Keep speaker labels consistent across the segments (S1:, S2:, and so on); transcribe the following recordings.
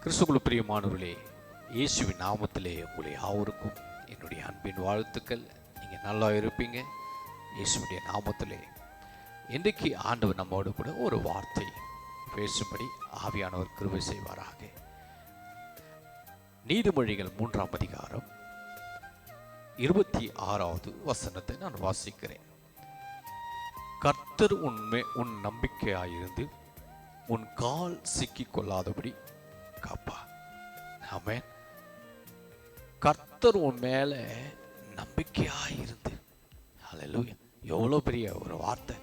S1: கிறிஸ்துவுக்குள் பிரியமானவர்களே, இயேசுவின் நாமத்திலே உங்களை யாவருக்கும் என்னுடைய அன்பின் வாழ்த்துக்கள். நீங்கள் நல்லா இருப்பீங்க. இயேசுடைய நாமத்திலே இன்றைக்கு ஆண்டவர் நம்மோடு கூட ஒரு வார்த்தை பேசும்படி ஆவியானவர் கிருபை செய்வாராக. நீதிமொழிகள் 3ஆம் அதிகாரம் 26வது வசனத்தை நான் வாசிக்கிறேன். கர்த்தர் உன் நம்பிக்கையாயிருந்து உன் கால் சிக்கிக் கொள்ளாதபடி காப்பா. ஆமென். கர்த்தர் உன் மேல நம்பிக்கையாயிருந்து. ஹல்லேலூயா. எவ்வளோ பெரிய ஒரு வார்த்தை.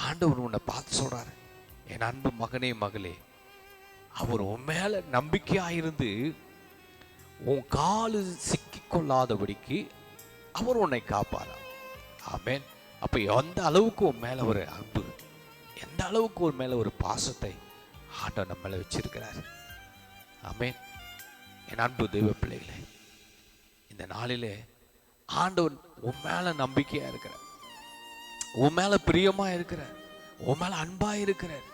S1: ஆண்டவர் உன்னை பார்த்து சொல்றாரு, என் அன்பு மகனே மகளே, அவர் உன் மேல நம்பிக்கையாயிருந்து உன் காலு சிக்கிக் கொள்ளாதபடிக்கு அவர் உன்னை காப்பாராம். ஆமென். அப்ப எந்த அளவுக்கு உன் மேல ஒரு அன்பு, எந்த அளவுக்கு ஒரு மேல ஒரு பாசத்தை ஆண்டவர் நம்ம மேல வச்சிருக்கிறார். ஆமென். என் அன்பு தெய்வ பிள்ளைகளே, இந்த நாளிலே ஆண்டவர் உன் மேல நம்பிக்கையா இருக்கிறார், உன் மேல பிரியமா இருக்கிறார், உன் மேல அன்பா இருக்கிறார்.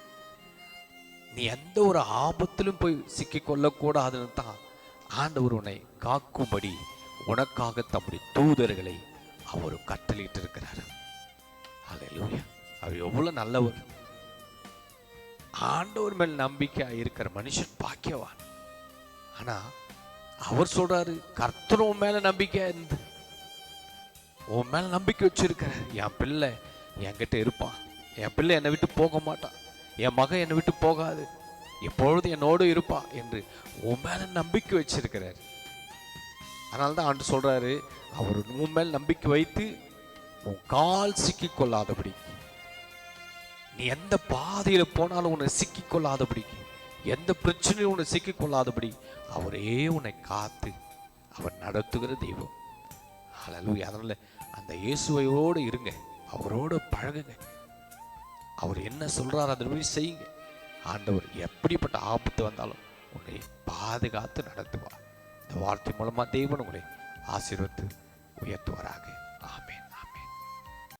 S1: நீ எந்த ஒரு ஆபத்திலும் போய் சிக்கிக் கொள்ளக்கூடாதுன்னு தான் ஆண்டவர் உன்னை காக்கும்படி உனக்காக தம்முடைய தூதர்களை அவர் கட்டளையிட்டு இருக்கிறார். ஹல்லேலூயா. அவர் எவ்வளவு நல்லவர். ஆண்டவர் மேல் நம்பிக்கையா இருக்கிற மனுஷன் பாக்கியவான். ஆனா அவர் சொல்றாரு, கர்த்தர் உன் மேல நம்பிக்கையா இருந்து உன் மேல நம்பிக்கை வச்சிருக்கிற, என் பிள்ளை என்கிட்ட இருப்பான், என் பிள்ளை என்னை விட்டு போக மாட்டான், என் மகன் என்னை விட்டு போகாது, எப்பொழுது என்னோடு இருப்பா என்று உன் மேல நம்பிக்கை வச்சிருக்கிறார். அதனால்தான் ஆண்டு சொல்றாரு, அவர் உன் மேல் நம்பிக்கை வைத்து உன் கால் சிக்கிக் கொள்ளாதபடி, நீ எந்த பாதையில போனாலும் உன்னை சிக்கிக் கொள்ளாதபடி, எந்த பிரச்சனையும் உன்னை சிக்கிக் கொள்ளாதபடி அவரே உன்னை காத்து அவர் நடத்துகிற தெய்வம். ஹல்லேலூயா. அதனால அந்த இயேசுவோடு இருங்க, அவரோடு பழகுங்க, அவர் என்ன சொல்றாரு அதை செய்யுங்க. ஆண்டவர் எப்படிப்பட்ட ஆபத்து வந்தாலும் உன்னை பாதுகாத்து நடத்துவார். இந்த வார்த்தை மூலமா தேவன் உங்களை ஆசீர்வதித்து உயர்த்துவாராக.